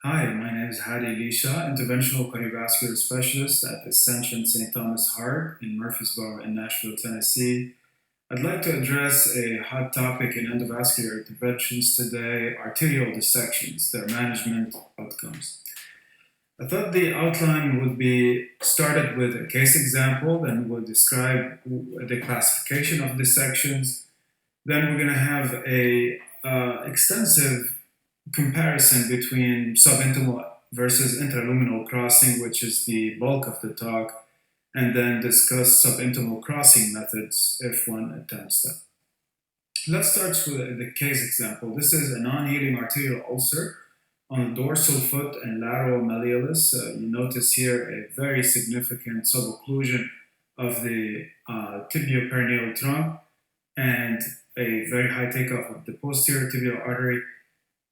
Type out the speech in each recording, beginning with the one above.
Hi, my name is Hadi Lisha, interventional cardiovascular specialist at Ascension St. Thomas Heart in Murfreesboro in Nashville, Tennessee. I'd like to address a hot topic in endovascular interventions today, arterial dissections, their management outcomes. I thought the outline would be started with a case example, then we'll describe the classification of dissections. Then we're going to have a extensive comparison between subintimal versus intraluminal crossing, which is the bulk of the talk, and then discuss subintimal crossing methods if one attempts them. Let's start with the case example. This is a non-healing arterial ulcer on the dorsal foot and lateral malleolus. You notice here a very significant subocclusion of the tibio-perineal trunk and a very high takeoff of the posterior tibial artery,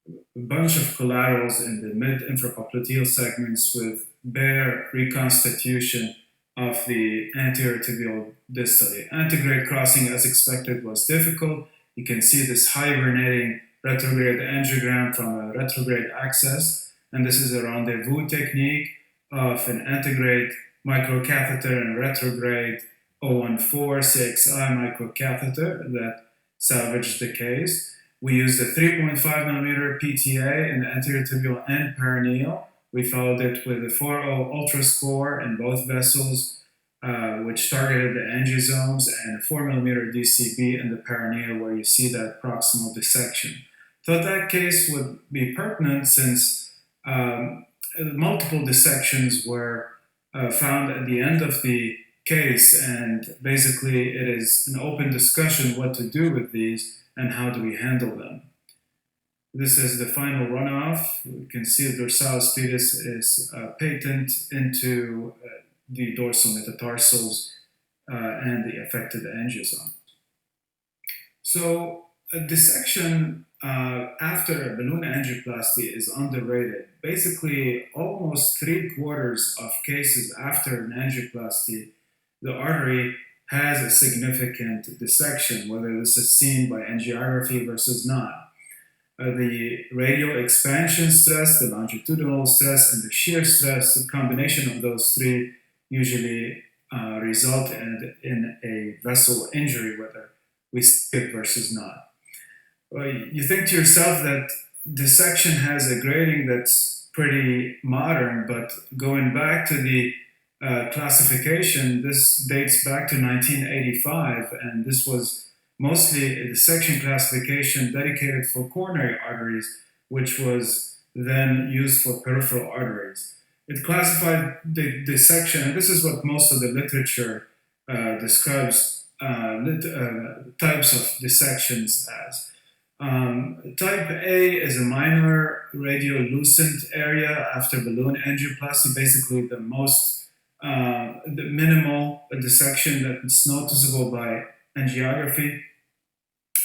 a bunch of collaterals in the mid-infrapopliteal segments with bare reconstitution of the anterior tibial distally. Antegrade crossing, as expected, was difficult. You can see this hibernating retrograde angiogram from a retrograde access, and this is a rendezvous technique of an antegrade microcatheter and retrograde 014 CXI microcatheter that salvaged the case. We used a 3.5 millimeter PTA in the anterior tibial and perineal. We followed it with a 4.0 ultra score in both vessels, which targeted the angiosomes, and a 4 millimeter DCB in the perineal, where you see that proximal dissection. Thought that case would be pertinent since multiple dissections were found at the end of the case, and basically it is an open discussion what to do with these and how do we handle them. This is the final runoff. You can see the dorsalis pedis is patent into the dorsal metatarsals and the affected angiosome. So a dissection after a balloon angioplasty is underrated. Basically, almost 3/4 of cases after an angioplasty, the artery has a significant dissection, whether this is seen by angiography versus not. The radial expansion stress, the longitudinal stress, and the shear stress, the combination of those three usually result in a vessel injury, whether we skip versus not. You think to yourself that dissection has a grading that's pretty modern, but going back to the classification, this dates back to 1985, and this was mostly a dissection classification dedicated for coronary arteries, which was then used for peripheral arteries. It classified the dissection, and this is what most of the literature describes types of dissections as. Type A is a minor radiolucent area after balloon angioplasty, basically the minimal dissection that's noticeable by angiography.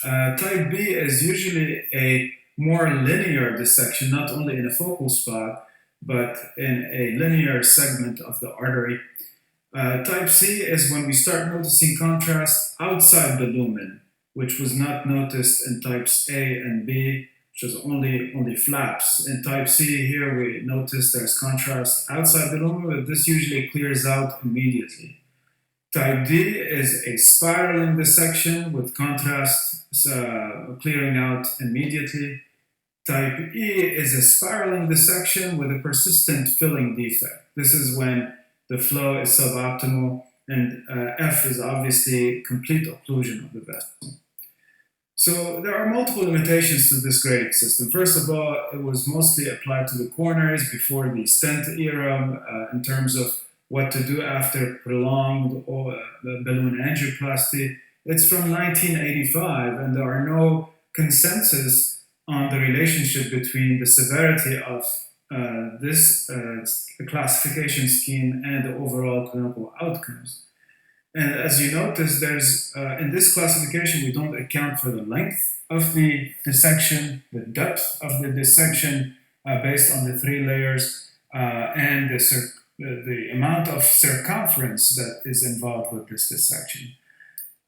Type B is usually a more linear dissection, not only in a focal spot, but in a linear segment of the artery. Type C is when we start noticing contrast outside the lumen, which was not noticed in types A and B, which is only flaps. In type C here, we notice there's contrast outside the lumen, but this usually clears out immediately. Type D is a spiraling dissection with contrast clearing out immediately. Type E is a spiraling dissection with a persistent filling defect. This is when the flow is suboptimal, and F is obviously complete occlusion of the vessel. So there are multiple limitations to this grading system. First of all, it was mostly applied to the coronaries before the stent era in terms of what to do after prolonged balloon angioplasty. It's from 1985, and there are no consensus on the relationship between the severity of this classification scheme and the overall clinical outcomes. And as you notice, there's in this classification, we don't account for the length of the dissection, the depth of the dissection based on the three layers, and the amount of circumference that is involved with this dissection.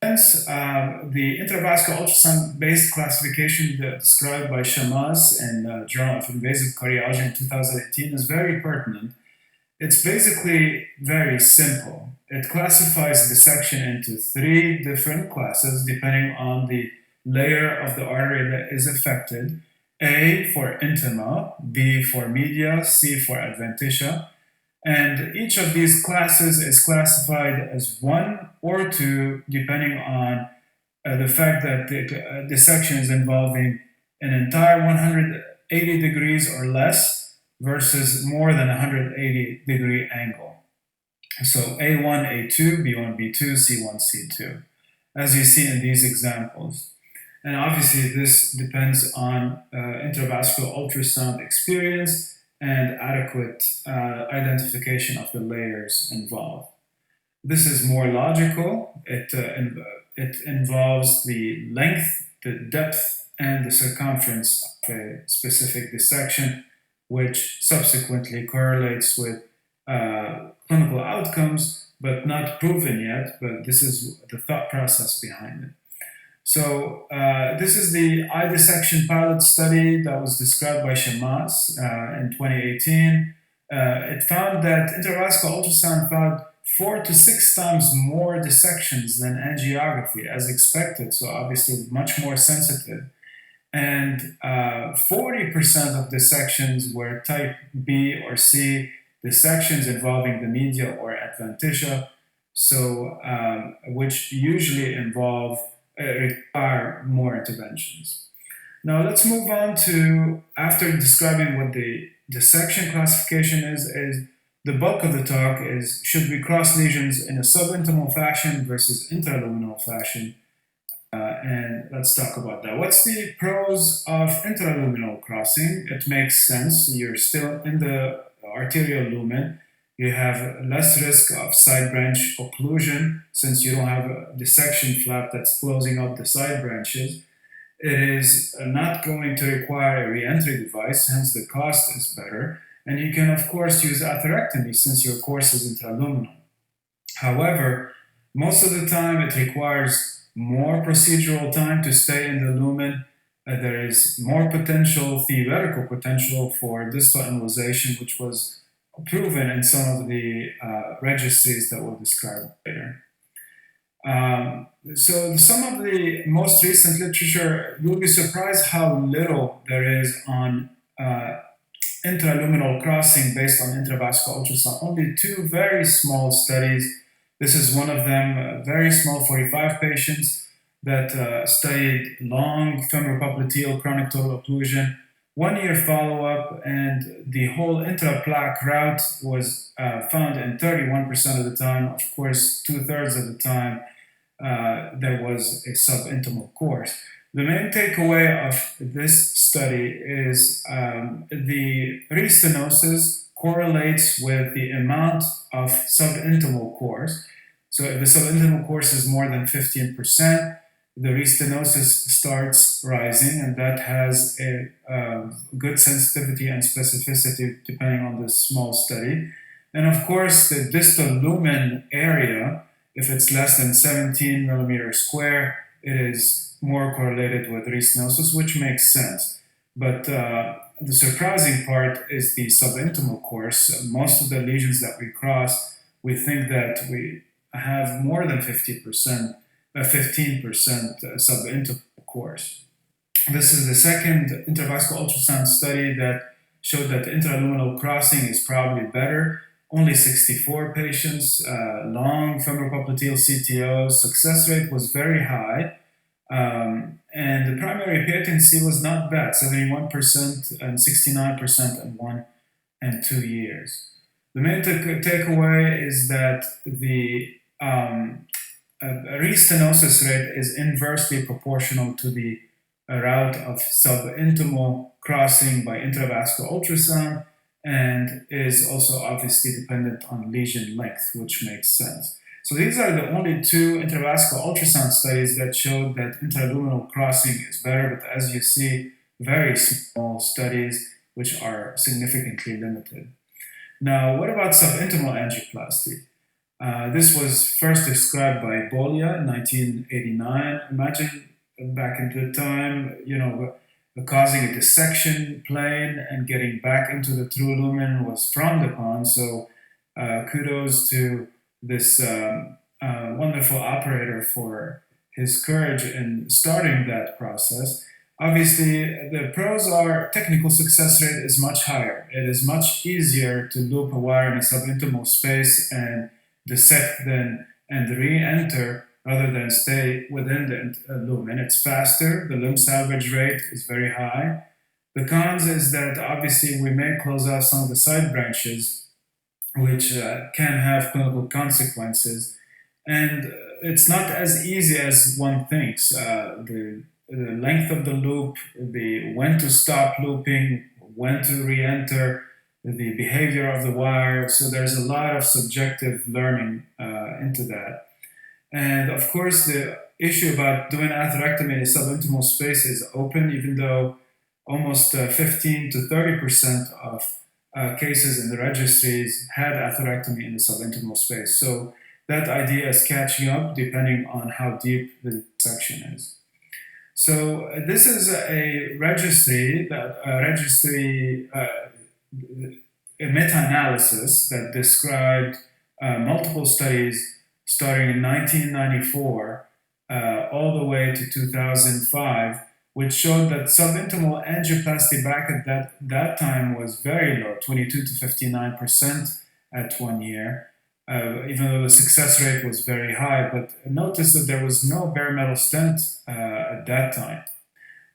Hence, the intravascular ultrasound-based classification described by Shammas in Journal of Invasive Cardiology in 2018 is very pertinent. It's basically very simple. It classifies dissection into 3 different classes depending on the layer of the artery that is affected. A for intima, B for media, C for adventitia. And each of these classes is classified as 1 or 2 depending on the fact that the dissection is involving an entire 180 degrees or less versus more than 180 degree angle. So A1, A2, B1, B2, C1, C2, as you see in these examples. And obviously this depends on intravascular ultrasound experience and adequate identification of the layers involved. This is more logical. It involves the length, the depth, and the circumference of a specific dissection, which subsequently correlates with clinical outcomes, but not proven yet, but this is the thought process behind it. So this is the iDissection pilot study that was described by Shammas in 2018. It found that intravascular ultrasound found 4 to 6 times more dissections than angiography, as expected, so obviously much more sensitive. And 40% of dissections were type B or C dissections involving the media or adventitia, so which usually require more interventions. Now let's move on to, after describing what the dissection classification is the bulk of the talk is, should we cross lesions in a subintimal fashion versus intraluminal fashion? And let's talk about that. What's the pros of intraluminal crossing? It makes sense. You're still in the arterial lumen. You have less risk of side branch occlusion since you don't have a dissection flap that's closing up the side branches. It is not going to require a re-entry device, hence the cost is better. And you can, of course, use atherectomy since your course is intraluminal. However, most of the time it requires more procedural time to stay in the lumen. There is more theoretical potential for distal embolization, which was proven in some of the registries that we'll describe later. So some of the most recent literature, you'll be surprised how little there is on intraluminal crossing based on intravascular ultrasound. Only 2 very small studies. This is one of them, very small, 45 patients that studied long femoropopliteal chronic total occlusion, 1-year follow-up, and the whole intraplaque route was found in 31% of the time. Of course, 2/3 of the time there was a subintimal course. The main takeaway of this study is the restenosis correlates with the amount of subintimal course. So if the subintimal course is more than 15%, the restenosis starts rising, and that has a good sensitivity and specificity depending on the small study. And of course, the distal lumen area, if it's less than 17 millimeters square, it is more correlated with restenosis, which makes sense. But the surprising part is the subintimal course. Most of the lesions that we cross, we think that we have more than 15% subintimal course. This is the second intravascular ultrasound study that showed that intraluminal crossing is probably better. Only 64 patients, long femoropopliteal CTOs. Success rate was very high. And the primary patency was not bad, 71% and 69% in 1 and 2 years. The main takeaway is that the restenosis rate is inversely proportional to the route of subintimal crossing by intravascular ultrasound, and is also obviously dependent on lesion length, which makes sense. So these are the only 2 intravascular ultrasound studies that showed that intraluminal crossing is better, but as you see, very small studies which are significantly limited. Now, what about subintimal angioplasty? This was first described by Bolia in 1989. Imagine back into the time, causing a dissection plane and getting back into the true lumen was frowned upon. So kudos to this wonderful operator for his courage in starting that process. Obviously, the pros are technical success rate is much higher. It is much easier to loop a wire in a subintimal space and dissect then and re-enter rather than stay within the lumen. It's faster. The limb salvage rate is very high. The cons is that obviously we may close off some of the side branches, which can have clinical consequences. And it's not as easy as one thinks. The length of the loop, the when to stop looping, when to re-enter, the behavior of the wire. So there's a lot of subjective learning into that. And of course, the issue about doing atherectomy in a subintimal space is open, even though almost 15 to 30% of cases in the registries had atherectomy in the subintimal space. So that idea is catching up depending on how deep the section is. So this is a registry, a meta-analysis that described multiple studies starting in 1994 all the way to 2005, which showed that subintimal angioplasty back at that time was very low, 22 to 59% at 1 year, even though the success rate was very high. But notice that there was no bare metal stent at that time.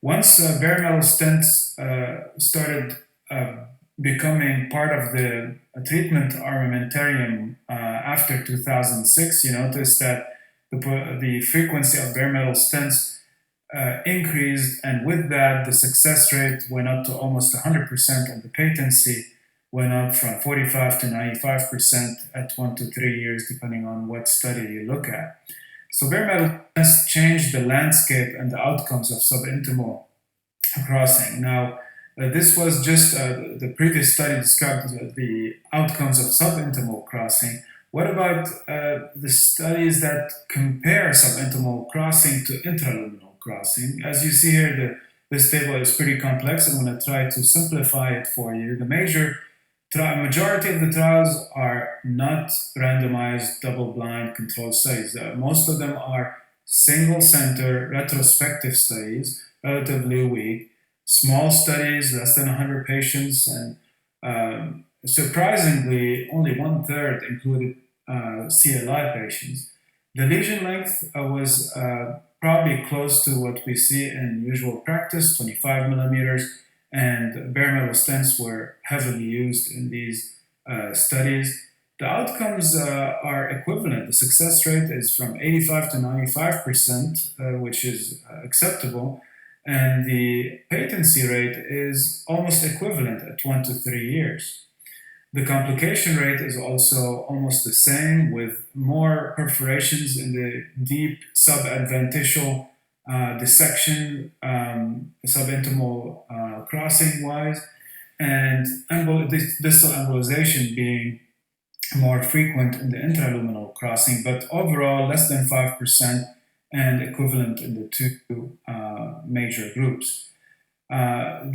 Once bare metal stents started becoming part of the treatment armamentarium after 2006, you notice that the frequency of bare metal stents increased, and with that, the success rate went up to almost 100%, and the patency went up from 45 to 95% at 1 to 3 years, depending on what study you look at. So bare metal stents changed the landscape and the outcomes of subintimal crossing. Now, this was just the previous study described the outcomes of subintimal crossing. What about the studies that compare subintimal crossing to intraluminal crossing? As you see here, this table is pretty complex. I'm going to try to simplify it for you. The majority of the trials are not randomized, double-blind controlled studies. Most of them are single-center retrospective studies, relatively weak. Small studies, less than 100 patients, and surprisingly, only 1/3 included CLI patients. The lesion length was probably close to what we see in usual practice, 25 millimeters, and bare metal stents were heavily used in these studies. The outcomes are equivalent. The success rate is from 85 to 95%, which is acceptable. And the patency rate is almost equivalent at 1 to 3 years. The complication rate is also almost the same, with more perforations in the deep subadventitial dissection, subintimal crossing-wise, and distal embolization being more frequent in the intraluminal crossing, but overall less than 5% and equivalent in the two major groups.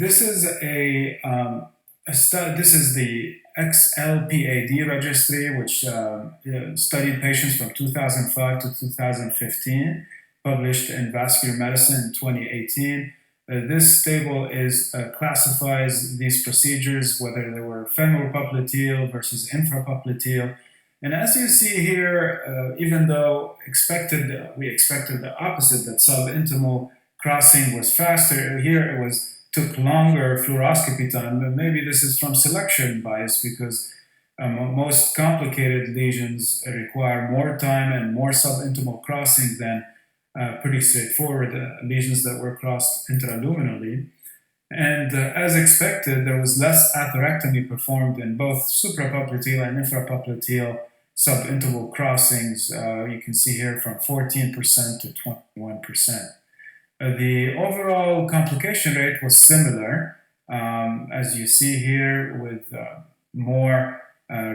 This is this is the XLPAD registry, which studied patients from 2005 to 2015, published in Vascular Medicine in 2018. This table classifies these procedures, whether they were femoral popliteal versus infrapopliteal. And as you see here, even though we expected the opposite, that subintimal crossing was faster, here it took longer fluoroscopy time. But maybe this is from selection bias, because most complicated lesions require more time and more subintimal crossing than pretty straightforward lesions that were crossed intraluminally. And as expected, there was less atherectomy performed in both suprapopliteal and infrapopliteal subintimal crossings. You can see here from 14% to 21%. The overall complication rate was similar, as you see here, with more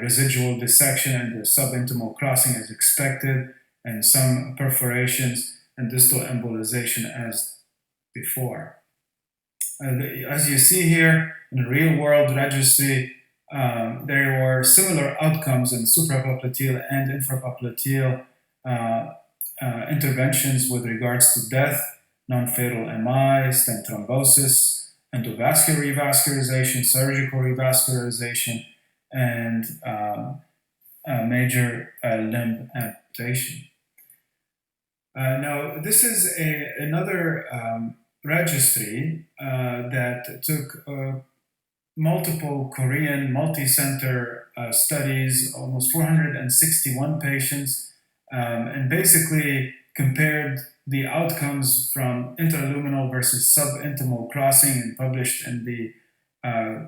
residual dissection and the subintimal crossing as expected, and some perforations and distal embolization as before. As you see here, in a real-world registry, there were similar outcomes in suprapopliteal and infrapopliteal interventions with regards to death, non-fatal MI, stent thrombosis, endovascular revascularization, surgical revascularization, and major limb amputation. Now, this is another registry that took multiple Korean multi-center studies, almost 461 patients, and basically compared the outcomes from intraluminal versus subintimal crossing and published in the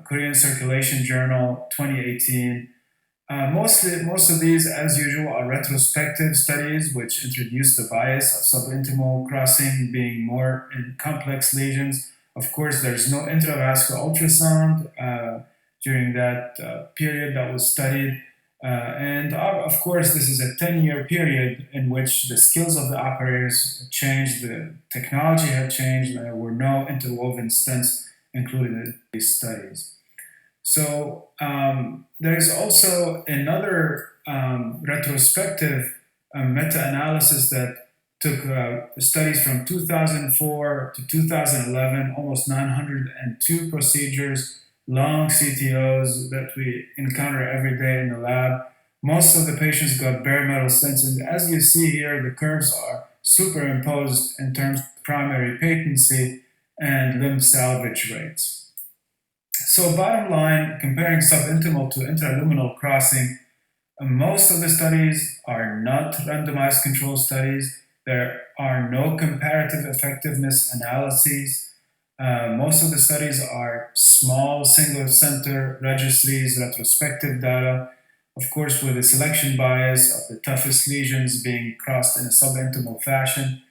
Korean Circulation Journal 2018. Most of these, as usual, are retrospective studies which introduce the bias of subintimal crossing being more in complex lesions. Of course, there's no intravascular ultrasound during that period that was studied. And of course, this is a 10-year period in which the skills of the operators changed, the technology had changed, there were no interwoven stents included in these studies. So there's also another retrospective meta-analysis that took studies from 2004 to 2011, almost 902 procedures, long CTOs that we encounter every day in the lab. Most of the patients got bare metal stents, and as you see here, the curves are superimposed in terms of primary patency and limb salvage rates. So bottom line, comparing subintimal to intraluminal crossing, most of the studies are not randomized control studies. There are no comparative effectiveness analyses. Most of the studies are small single-center registries, retrospective data, of course with a selection bias of the toughest lesions being crossed in a subintimal fashion.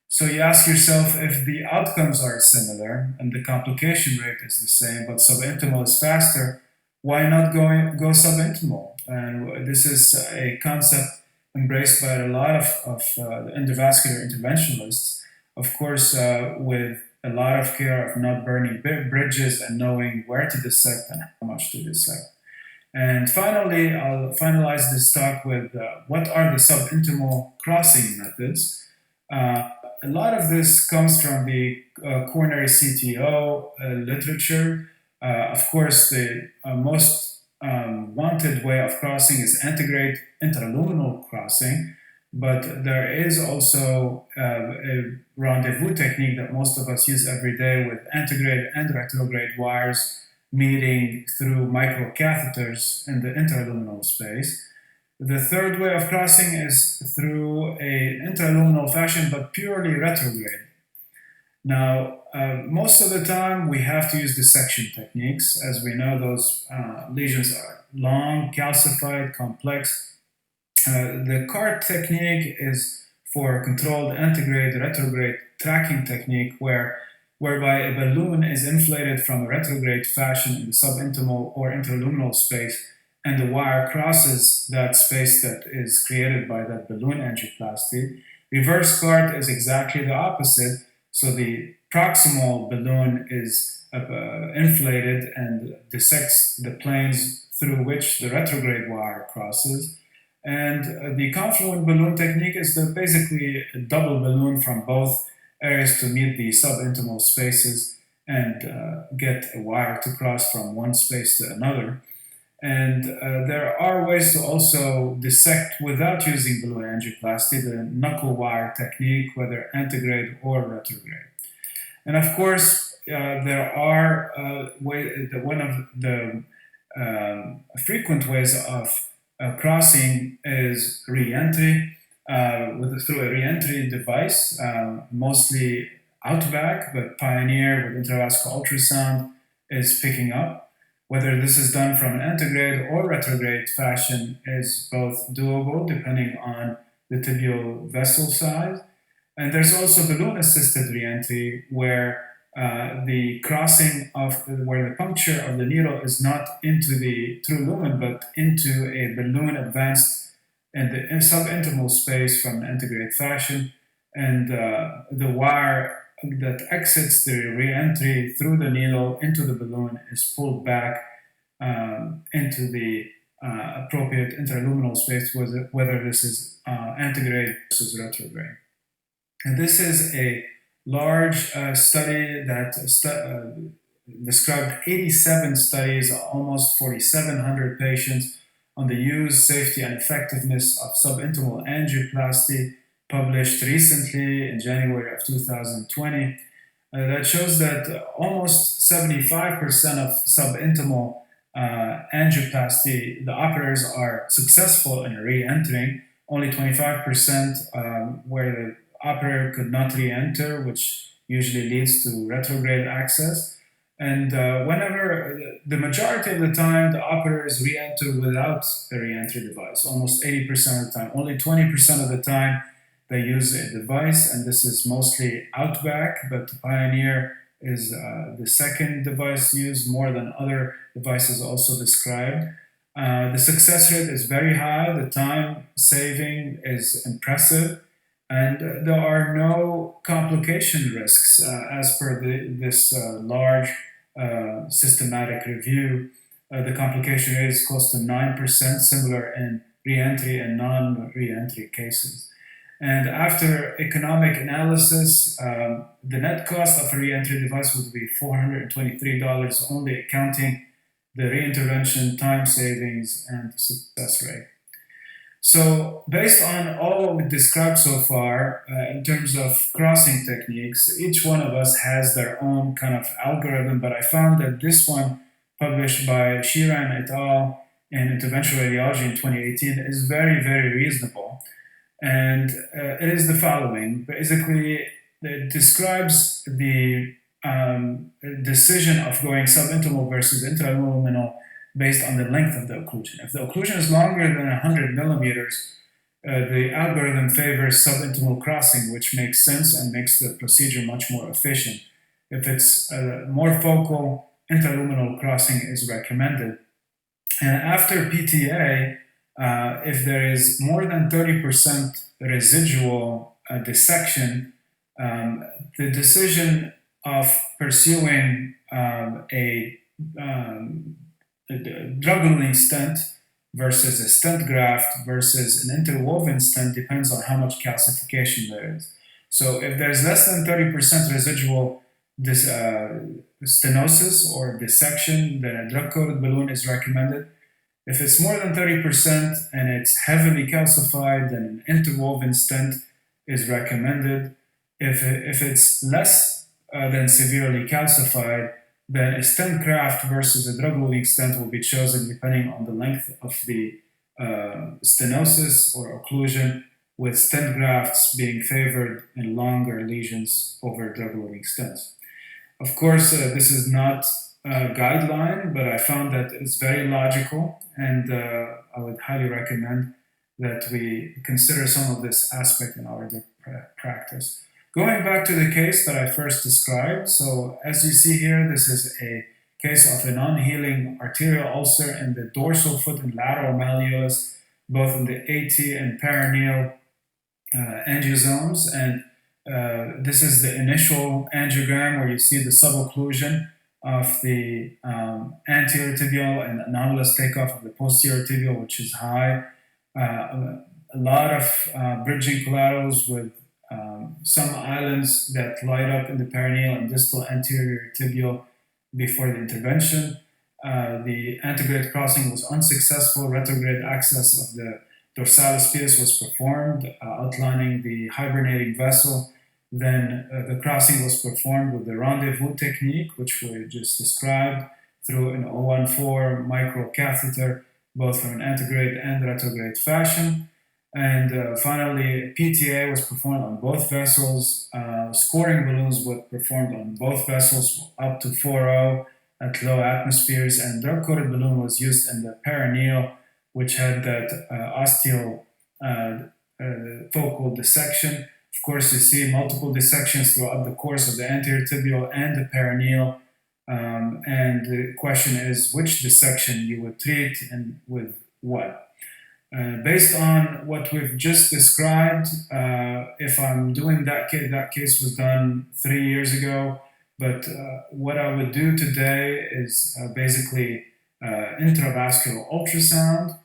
So you ask yourself, if the outcomes are similar and the complication rate is the same, but subintimal is faster, why not go subintimal? And this is a concept embraced by a lot of the endovascular interventionalists, of course, with a lot of care of not burning bridges and knowing where to dissect and how much to dissect. And finally, I'll finalize this talk with what are the subintimal crossing methods. A lot of this comes from the coronary CTO literature. Of course, the most wanted way of crossing is antegrade intraluminal crossing, but there is also a rendezvous technique that most of us use every day with antegrade and retrograde wires meeting through microcatheters in the intraluminal space. The third way of crossing is through an intraluminal fashion, but purely retrograde. Now, most of the time we have to use dissection techniques. As we know, those lesions are long, calcified, complex. The CART technique is for controlled antegrade retrograde tracking technique whereby a balloon is inflated from a retrograde fashion in the subintimal or intraluminal space, and the wire crosses that space that is created by that balloon angioplasty. Reverse CART is exactly the opposite. So the proximal balloon is inflated and dissects the planes through which the retrograde wire crosses. And the confluent balloon technique is basically a double balloon from both areas to meet the subintimal spaces and get a wire to cross from one space to another. And there are ways to also dissect without using balloon angioplasty, the knuckle wire technique, whether antegrade or retrograde. And of course, there are one of the frequent ways of crossing is re-entry through a re-entry device, mostly out-back, but Pioneer with intravascular ultrasound is picking up. Whether this is done from an antegrade or retrograde fashion is both doable depending on the tibial vessel size. And there's also balloon-assisted re-entry where the crossing of where the puncture of the needle is not into the true lumen, but into a balloon advanced in the subintimal space from an antegrade fashion, and the wire that exits the re-entry through the needle into the balloon is pulled back into the appropriate intraluminal space, whether this is antegrade versus retrograde. And this is a large study that described 87 studies, almost 4,700 patients on the use, safety, and effectiveness of subintimal angioplasty, published recently in January of 2020. That shows that almost 75% of subintimal angioplasty, the operators are successful in re-entering, only 25% where the operator could not re-enter, which usually leads to retrograde access. And whenever, the majority of the time, the operators re-enter without a re-entry device, almost 80% of the time. Only 20% of the time they use a device, and this is mostly Outback, but Pioneer is the second device used more than other devices also described. The success rate is very high, the time saving is impressive, and there are no complication risks as per this large systematic review. The complication rate is close to 9%, similar in re-entry and non-re-entry cases. And after economic analysis, the net cost of a re-entry device would be $423, only accounting the re-intervention, time savings, and success rate. So based on all we described so far, in terms of crossing techniques, each one of us has their own kind of algorithm, but I found that this one, published by Sheeran et al. In Interventional Radiology in 2018, is very, very reasonable. And it is the following. Basically, it describes the decision of going subintimal versus intraluminal based on the length of the occlusion. If the occlusion is longer than 100 millimeters, the algorithm favors subintimal crossing, which makes sense and makes the procedure much more efficient. If it's more focal, intraluminal crossing is recommended. And after PTA, if there is more than 30% residual dissection, the decision of pursuing a drug-eluting stent versus a stent graft versus an interwoven stent depends on how much calcification there is. So if there's less than 30% residual stenosis or dissection, then a drug-coated balloon is recommended. If it's more than 30% and it's heavily calcified, then an interwoven stent is recommended. If it's less than severely calcified, then a stent graft versus a drug-eluting stent will be chosen depending on the length of the stenosis or occlusion, with stent grafts being favored in longer lesions over drug-eluting stents. Of course, this is not a guideline, but I found that it's very logical, and I would highly recommend that we consider some of this aspect in our practice. Going back to the case that I first described, so as you see here, this is a case of a non-healing arterial ulcer in the dorsal foot and lateral malleolus, both in the AT and perineal angiosomes. And this is the initial angiogram where you see the subocclusion of the anterior tibial and anomalous takeoff of the posterior tibial, which is high. A lot of bridging collaterals with some islands that light up in the perineal and distal anterior tibial before the intervention. The antegrade crossing was unsuccessful. Retrograde access of the dorsalis pedis was performed, outlining the hibernating vessel. Then the crossing was performed with the rendezvous technique, which we just described, through an 014 microcatheter, both from an antegrade and retrograde fashion. And finally, PTA was performed on both vessels. Scoring balloons were performed on both vessels up to 4.0 at low atmospheres, and drug-coated balloon was used in the perineal, which had that osteal focal dissection. Of Of course, you see multiple dissections throughout the course of the anterior tibial and the perineal. And the question is which dissection you would treat and with what. Based on what we've just described, if I'm doing that case was done 3 years ago, but what I would do today is basically intravascular ultrasound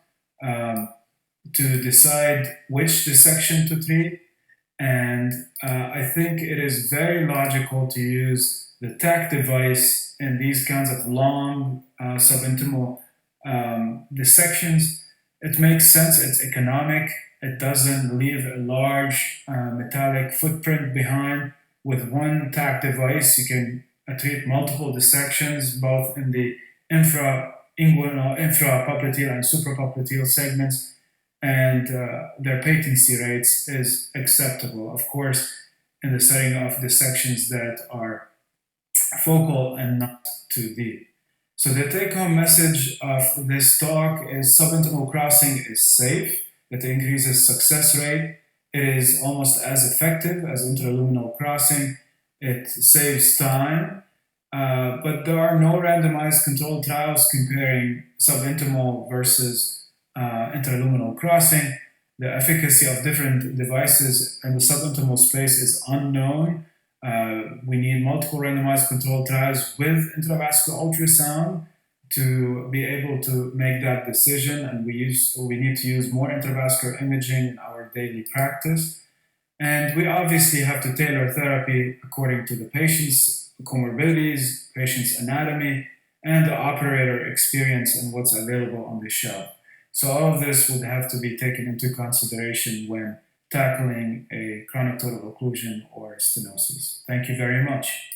to decide which dissection to treat. And I think it is very logical to use the TAC device in these kinds of long subintimal dissections. It makes sense, it's economic, it doesn't leave a large metallic footprint behind. With one TAC device, you can treat multiple dissections, both in the infrapopliteal and suprapopliteal segments, and their patency rates is acceptable. Of course, in the setting of dissections that are focal and not too deep. So the take-home message of this talk is subintimal crossing is safe. It increases success rate. It is almost as effective as intraluminal crossing. It saves time. But there are no randomized controlled trials comparing subintimal versus intraluminal crossing. The efficacy of different devices in the subintimal space is unknown. We need multiple randomized controlled trials with intravascular ultrasound to be able to make that decision, and we need to use more intravascular imaging in our daily practice. And we obviously have to tailor therapy according to the patient's comorbidities, patient's anatomy, and the operator experience and what's available on the shelf. So all of this would have to be taken into consideration when tackling a chronic total occlusion or stenosis. Thank you very much.